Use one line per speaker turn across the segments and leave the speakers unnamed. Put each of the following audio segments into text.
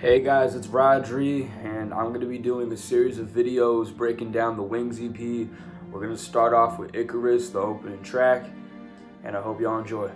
Hey guys, it's Rodri, and I'm going to be doing a series of videos breaking down the Wings EP. We're going to start off with Icarus, the opening track, and I hope y'all enjoy.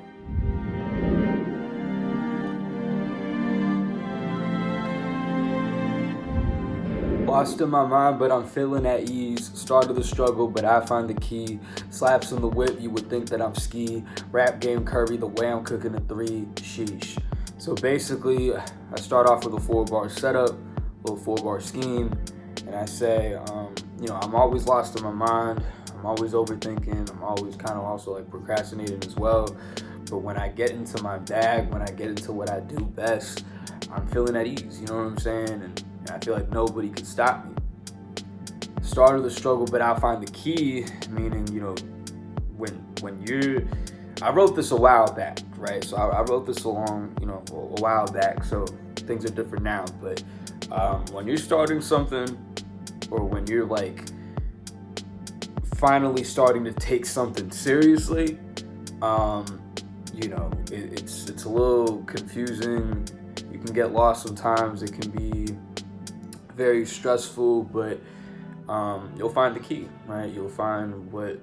Lost in my mind, but I'm feeling at ease. Started the struggle, but I find the key. Slaps in the whip, you would think that I'm ski. Rap game curry, the way I'm cooking a three, sheesh. So basically, I start off with a 4-bar setup, a little 4-bar scheme, and I say, I'm always lost in my mind. I'm always overthinking. I'm always kind of also like procrastinating as well. But when I get into my bag, when I get into what I do best, I'm feeling at ease, you know what I'm saying? And I feel like nobody can stop me. Start of the struggle, but I'll find the key, meaning, when you're, I wrote this a while back, right? So I wrote this a while back, so things are different now. But when you're starting something, or when you're like finally starting to take something seriously, it's a little confusing. You can get lost sometimes. It can be very stressful, but you'll find the key, right? You'll find what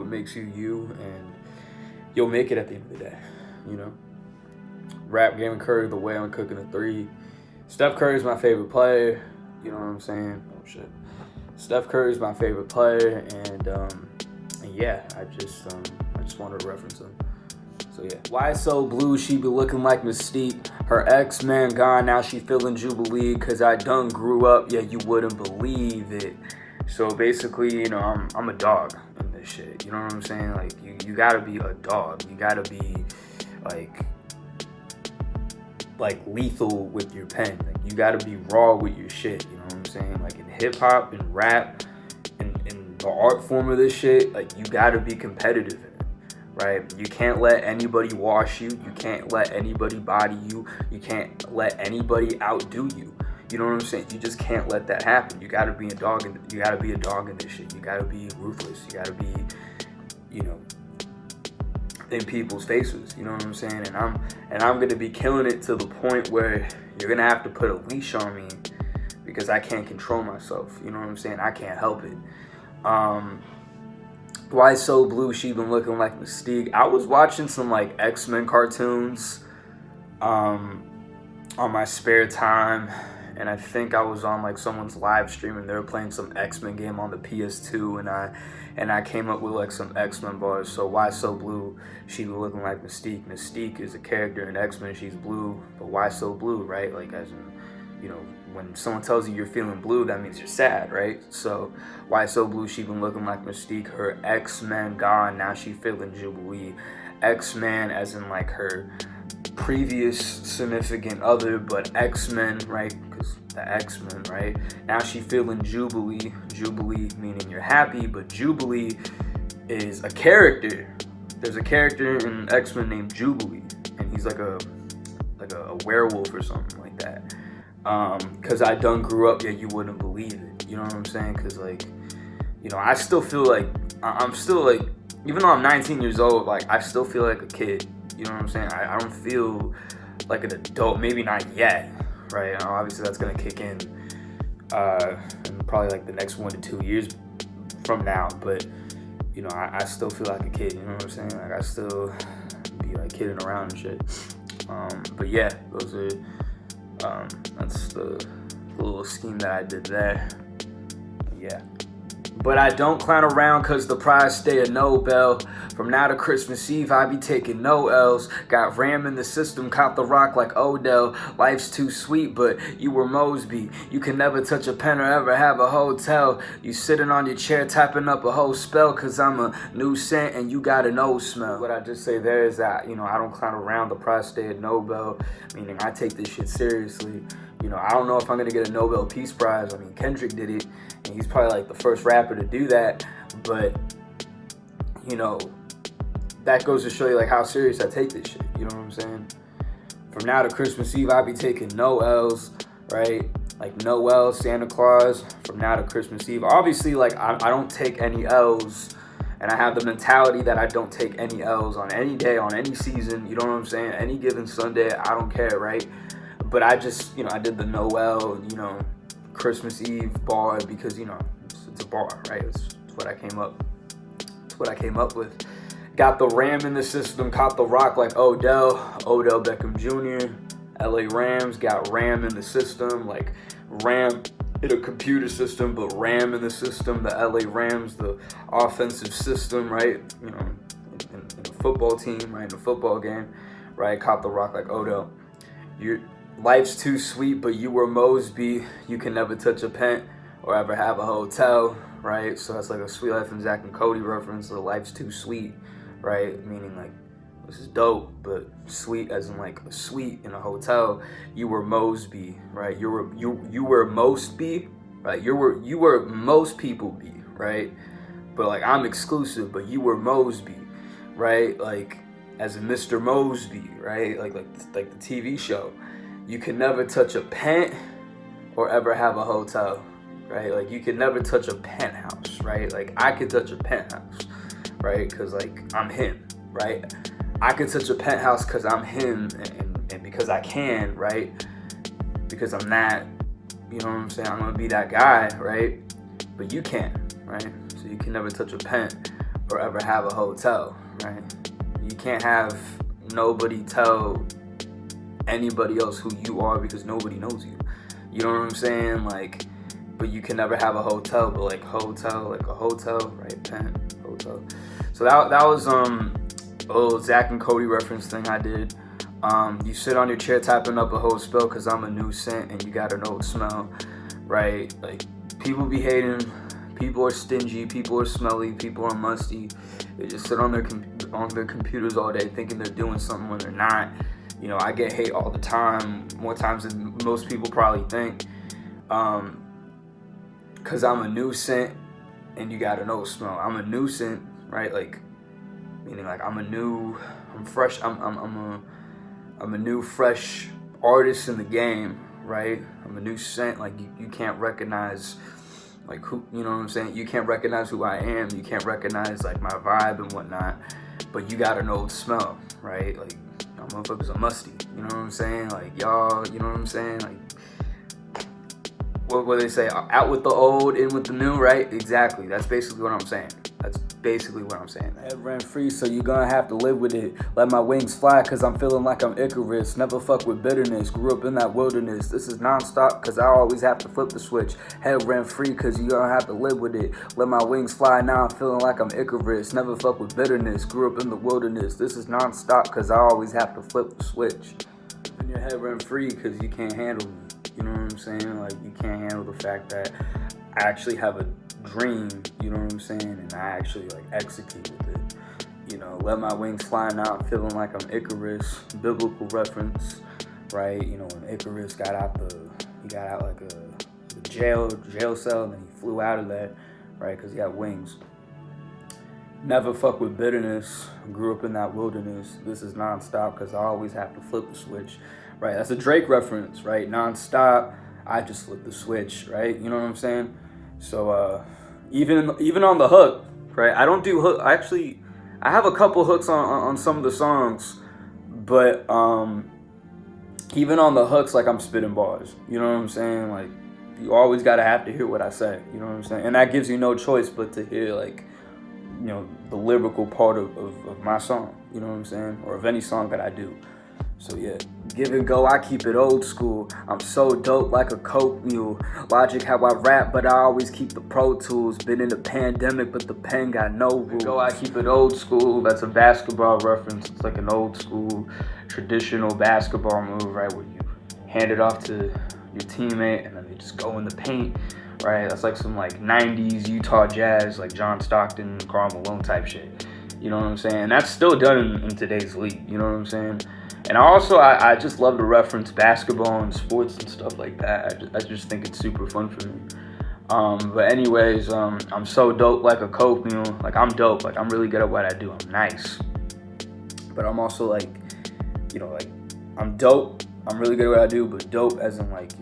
makes you you, and you'll make it at the end of the day. Rap game Curry, the way I'm cooking a three. Steph Curry's my favorite player. You know what I'm saying? Oh shit. Steph Curry's my favorite player, and yeah, I just wanted to reference him. So yeah. Why so blue? She be looking like Mystique. Her ex-man gone, now she feeling Jubilee. Cause I done grew up, yeah, you wouldn't believe it. So basically, I'm a dog in this shit. You know what I'm saying? Like you gotta be a dog. You gotta be like lethal with your pen. Like you gotta be raw with your shit. You know what I'm saying? Like in hip hop and rap and in the art form of this shit, like you gotta be competitive in it, right? You can't let anybody wash you. You can't let anybody body you. You can't let anybody outdo you. You know what I'm saying? You just can't let that happen. You gotta be a dog in this shit. You gotta be ruthless. You gotta be, in people's faces. You know what I'm saying? And I'm gonna be killing it to the point where you're gonna have to put a leash on me because I can't control myself. You know what I'm saying? I can't help it. Why so blue? She been looking like Mystique. I was watching some like X-Men cartoons on my spare time. And I think I was on like someone's live stream and they were playing some X-Men game on the PS2, and I came up with like some X-Men bars. So why so blue? She was looking like Mystique. Mystique is a character in X-Men. She's blue, but why so blue, right? Like as in, when someone tells you you're feeling blue, that means you're sad, right? So why so blue? She been looking like Mystique. Her X-Men gone, now she feeling Jubilee. X-Men as in like her previous significant other, but X-Men, right? Because the X-Men, right? Now she feeling Jubilee. Jubilee meaning you're happy, but Jubilee is a character. There's a character in X-Men named Jubilee, and he's like a werewolf or something like that. Cause I done grew up, yeah, you wouldn't believe it. You know what I'm saying? Cause I still feel like I'm still like, even though I'm 19 years old, like I still feel like a kid. You know what I'm saying? I don't feel like an adult, maybe not yet, right? Obviously that's gonna kick in probably like the next 1 to 2 years from now, but I still feel like a kid, you know what I'm saying? Like I still be like kidding around and shit. But yeah, those are that's the little scheme that I did there. Yeah. But I don't clown around cause the prize stay a Nobel. From now to Christmas Eve, I be taking no L's. Got Ram in the system, caught the rock like Odell. Life's too sweet, but you were Mosby. You can never touch a pen or ever have a hotel. You sitting on your chair typing up a whole spell cause I'm a new scent and you got an old smell. What I just say there is that, I don't clown around, the prize stay a Nobel. Meaning I take this shit seriously. I don't know if I'm gonna get a Nobel Peace Prize. I mean, Kendrick did it, and he's probably like the first rapper to do that. But, that goes to show you like how serious I take this shit. You know what I'm saying? From now to Christmas Eve, I be taking no L's, right? Like no L's, Santa Claus. From now to Christmas Eve, obviously, like I don't take any L's, and I have the mentality that I don't take any L's on any day, on any season. You know what I'm saying? Any given Sunday, I don't care, right? But I just, I did the Noel, Christmas Eve bar because, it's a bar, right? It's what I came up. It's what I came up with. Got the Ram in the system, caught the rock like Odell Beckham Jr., LA Rams, got Ram in the system, like Ram in a computer system, but Ram in the system, the LA Rams, the offensive system, right? In the football team, right? In the football game, right? Caught the rock like Odell. Your life's too sweet, but you were Mosby. You can never touch a pent or ever have a hotel, right? So that's like a Sweet Life and Zach and Cody reference. So life's too sweet, right? Meaning like, this is dope, but sweet as in like a suite in a hotel. You were Mosby, right? You were Mosby, right? You were most people be, right? But like I'm exclusive, but you were Mosby, right? Like as in Mr. Mosby, right? Like the TV show. You can never touch a pent or ever have a hotel, right? Like you can never touch a penthouse, right? Like I could touch a penthouse, right? Because like I'm him, right? I can touch a penthouse because I'm him and because I can, right? Because I'm that, you know what I'm saying? I'm going to be that guy, right? But you can't, right? So you can never touch a pent or ever have a hotel, right? You can't have nobody tell anybody else who you are because nobody knows you. You know what I'm saying? Like, but you can never have a hotel, but like hotel, like a hotel, right? Pent, hotel. So that was, Zach and Cody reference thing I did. You sit on your chair typing up a whole spell because I'm a new scent and you got an old smell, right? Like people be hating, people are stingy, people are smelly, people are musty. They just sit on their computers all day thinking they're doing something when they're not. I get hate all the time, more times than most people probably think, because I'm a new scent and you got an old smell. I'm a new scent, right? Like meaning like I'm fresh. I'm a new fresh artist in the game, right? I'm a new scent. Like you can't recognize like who, you know what I'm saying? You can't recognize who I am. You can't recognize like my vibe and whatnot. But you got an old smell, right? Like y'all motherfuckers are musty. You know what I'm saying? Like y'all, you know what I'm saying? Like what they say? Out with the old, in with the new, right? Exactly. That's basically what I'm saying. That's basically what I'm saying. Head ran free, so you're gonna have to live with it. Let my wings fly, cause I'm feeling like I'm Icarus. Never fuck with bitterness, grew up in that wilderness. This is non-stop, cause I always have to flip the switch. Head ran free, cause you're gonna have to live with it. Let my wings fly, now I'm feeling like I'm Icarus. Never fuck with bitterness, grew up in the wilderness. This is non-stop, cause I always have to flip the switch. And your head ran free, cause you can't handle me. You know what I'm saying? Like you can't handle the fact that I actually have a dream, you know what I'm saying, and I actually like execute with it. Let my wings fly now, I'm feeling like I'm Icarus. Biblical reference, right? When Icarus got out like a jail cell, and then he flew out of that, right? Because he got wings. Never fuck with bitterness. Grew up in that wilderness. This is non-stop because I always have to flip the switch, right? That's a Drake reference, right? Non-stop. I just flip the switch, right? You know what I'm saying? So even on the hook, right? I don't do hook. Actually, I have a couple hooks on some of the songs, but even on the hooks, like I'm spitting bars. You know what I'm saying? Like you always gotta have to hear what I say. You know what I'm saying? And that gives you no choice but to hear like the lyrical part of my song. You know what I'm saying? Or of any song that I do. So yeah, give and go, I keep it old school. I'm so dope like a coke mule. Logic how I rap, but I always keep the Pro Tools. Been in the pandemic, but the pen got no rules. Go, I keep it old school. That's a basketball reference. It's like an old school, traditional basketball move, right? Where you hand it off to your teammate and then they just go in the paint, right? That's like some like 90s Utah Jazz, like John Stockton, Karl Malone type shit. You know what I'm saying? And that's still done in today's league. You know what I'm saying? And also, I just love to reference basketball and sports and stuff like that. I just think it's super fun for me. But anyways, I'm so dope like a coke mule. Like I'm dope. Like I'm really good at what I do. I'm nice. But I'm also like I'm dope. I'm really good at what I do. But dope as in like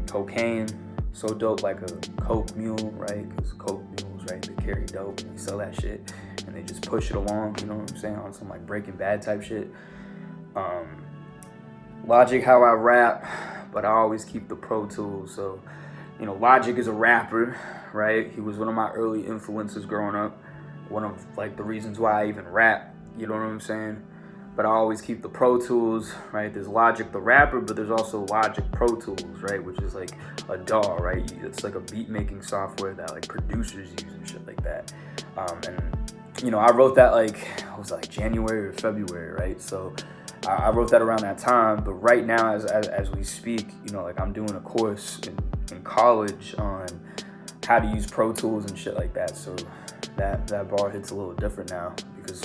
cocaine. So dope like a coke mule, right? Because coke mules, right? They carry dope and they sell that shit and they just push it along. You know what I'm saying? On some like Breaking Bad type shit. Logic how I rap, but I always keep the Pro Tools. So, Logic is a rapper, right? He was one of my early influences growing up. One of like the reasons why I even rap, you know what I'm saying? But I always keep the Pro Tools, right? There's Logic the rapper, but there's also Logic Pro Tools, right? Which is like a DAW, right? It's like a beat making software that like producers use and shit like that. I wrote that like January or February, right? So I wrote that around that time. But right now, as we speak, like I'm doing a course in college on how to use Pro Tools and shit like that. So that bar hits a little different now because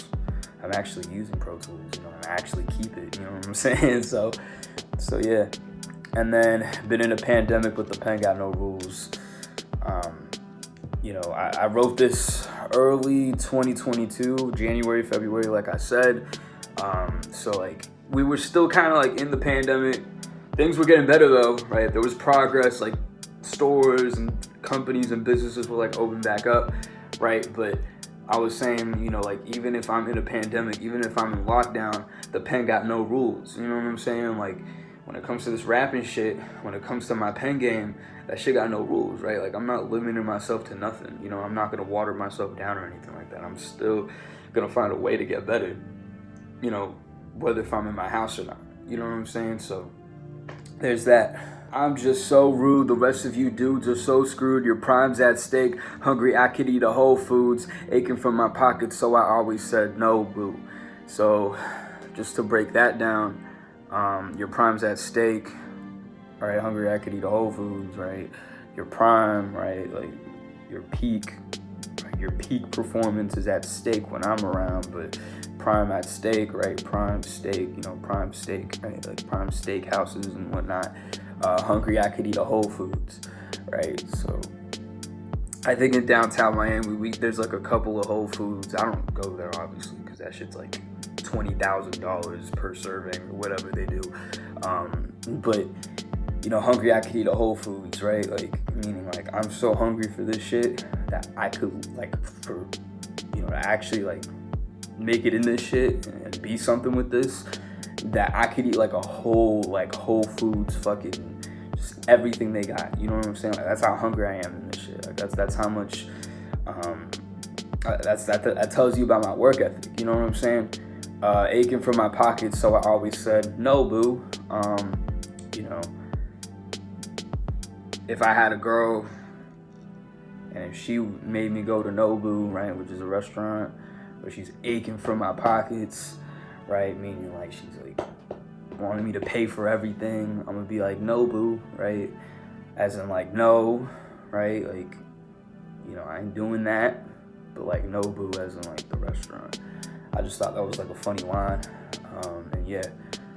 I'm actually using Pro Tools, and I actually keep it, you know what I'm saying? So yeah. And then been in a pandemic, but the pen got no rules. I wrote this early 2022, January, February, like I said. So like we were still kind of like in the pandemic. Things were getting better though, right? There was progress, like stores and companies and businesses were like open back up, right? But I was saying, like even if I'm in a pandemic, even if I'm in lockdown, the pen got no rules. You know what I'm saying? Like when it comes to this rapping shit, when it comes to my pen game, that shit got no rules, right? Like I'm not limiting myself to nothing. I'm not gonna water myself down or anything like that. I'm still gonna find a way to get better, whether if I'm in my house or not. You know what I'm saying? So there's that. I'm just so rude. The rest of you dudes are so screwed. Your prime's at stake. Hungry, I could eat a Whole Foods. Aching from my pockets, so I always said no, boo. So just to break that down, your prime's at stake. All right, hungry, I could eat a Whole Foods, right? Your prime, right? Like your peak performance is at stake when I'm around, but prime at stake, right? Prime steak, prime steak, right? Like prime steak houses and whatnot. Hungry, I could eat a Whole Foods, right? So I think in downtown Miami, there's like a couple of Whole Foods. I don't go there obviously because that shit's like $20,000 per serving or whatever they do. But hungry, I could eat a Whole Foods, right? Like meaning like I'm so hungry for this shit that I could to actually like make it in this shit and be something with this, that I could eat like a whole Whole Foods fucking just everything they got. You know what I'm saying? Like that's how hungry I am in this shit. Like that's how much that tells you about my work ethic. You know what I'm saying? Aching for my pockets, so I always said no, boo. If I had a girl and if she made me go to Nobu, right, which is a restaurant, where she's aching for my pockets, right, meaning like she's like wanting me to pay for everything, I'm gonna be like, no, boo, right, as in like, no, right, like, I ain't doing that, but like, no, boo, as in like the restaurant. I just thought that was like a funny line, and yeah.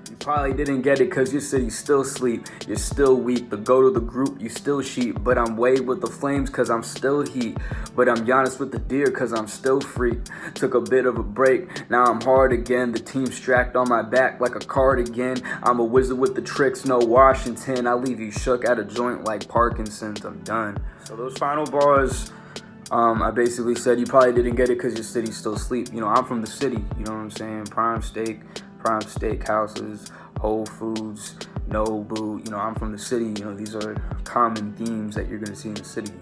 You probably didn't get it because your city still sleep. You're still weak. The go to the group, you still sheep. But I'm Wade with the flames because I'm still heat. But I'm Giannis with the deer because I'm still freak. Took a bit of a break. Now I'm hard again. The team strapped on my back like a cardigan. I'm a wizard with the tricks, no Washington. I leave you shook at a joint like Parkinson's. I'm done. So those final bars, I basically said you probably didn't get it because your city still sleep. I'm from the city. You know what I'm saying? Prime steak houses, Whole Foods, Nobu. I'm from the city. These are common themes that you're gonna see in the city.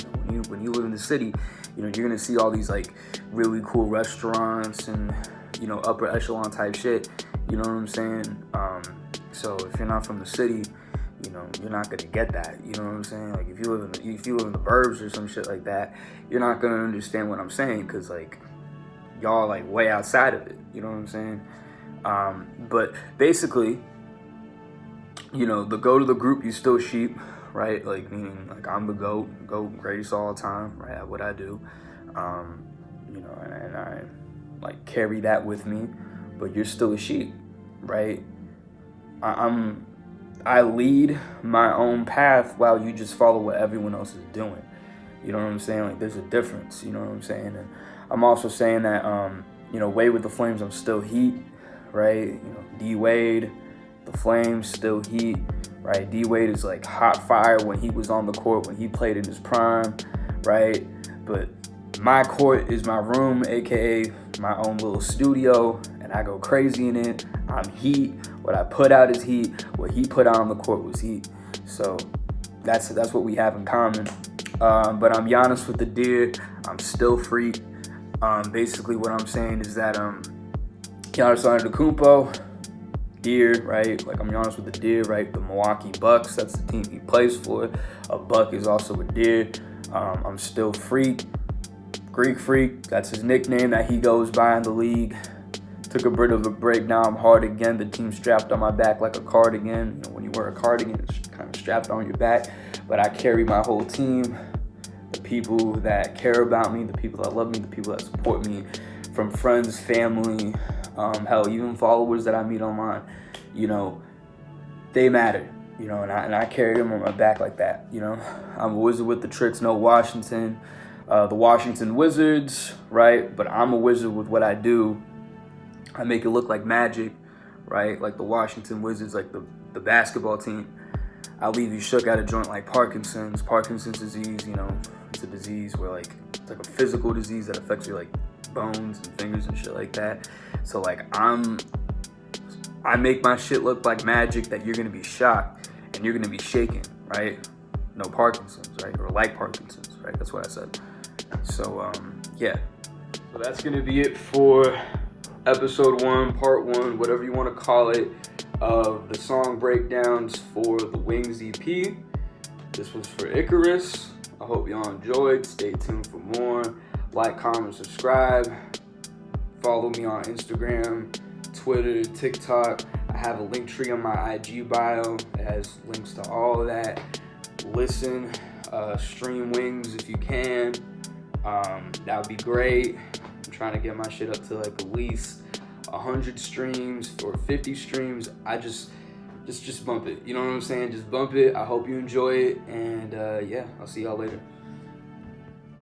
When you live in the city, you're gonna see all these like really cool restaurants and upper echelon type shit. You know what I'm saying? So if you're not from the city, you're not gonna get that. You know what I'm saying? Like if you live in the burbs or some shit like that, you're not gonna understand what I'm saying because like y'all like way outside of it. You know what I'm saying? But basically, the go to the group, you still sheep, right? Like meaning like I'm the goat greatest all the time, right? At what I do, and I like carry that with me, but you're still a sheep, right? I lead my own path while you just follow what everyone else is doing. You know what I'm saying? Like there's a difference, you know what I'm saying? And I'm also saying that, Wade with the Flames, I'm still heat. Right, D-Wade, the Flames, still heat, right? D-Wade is like hot fire when he was on the court, when he played in his prime, right? But my court is my room, aka my own little studio, and I go crazy in it. I'm heat What I put out is heat. What he put out on the court was heat. So that's what we have in common. But I'm Giannis with the deer. I'm still freak. Basically, what I'm saying is that Giannis Antetokounmpo, deer, right? Like, I'm Giannis with the deer, right? The Milwaukee Bucks, that's the team he plays for. A buck is also a deer. I'm still freak. Greek freak, that's his nickname that he goes by in the league. Took a bit of a break, now I'm hard again. The team's strapped on my back like a cardigan. When you wear a cardigan, it's kind of strapped on your back. But I carry my whole team. The people that care about me, the people that love me, the people that support me, from friends, family, hell, even followers that I meet online, they matter, and I carry them on my back like that, I'm a wizard with the tricks, no Washington, the Washington Wizards, right? But I'm a wizard with what I do. I make it look like magic, right? Like the Washington Wizards, like the basketball team. I'll leave you shook at a joint like Parkinson's disease, it's a disease where it's like a physical disease that affects your bones and fingers and shit like that. So I make my shit look like magic that you're gonna be shocked and you're gonna be shaken, right? No Parkinson's, right? Or like Parkinson's, right? That's what I said. So yeah. So that's gonna be it for episode 1, part 1, whatever you want to call it, of the song breakdowns for the Wings EP. This was for Icarus. I hope y'all enjoyed. Stay tuned for more. Like, comment, subscribe. Follow me on Instagram, Twitter, TikTok. I have a link tree on my IG bio. It has links to all of that. Listen, stream Wings if you can. That would be great. I'm trying to get my shit up to at least 100 streams or 50 streams. I just bump it. You know what I'm saying? Just bump it. I hope you enjoy it. And yeah, I'll see y'all later.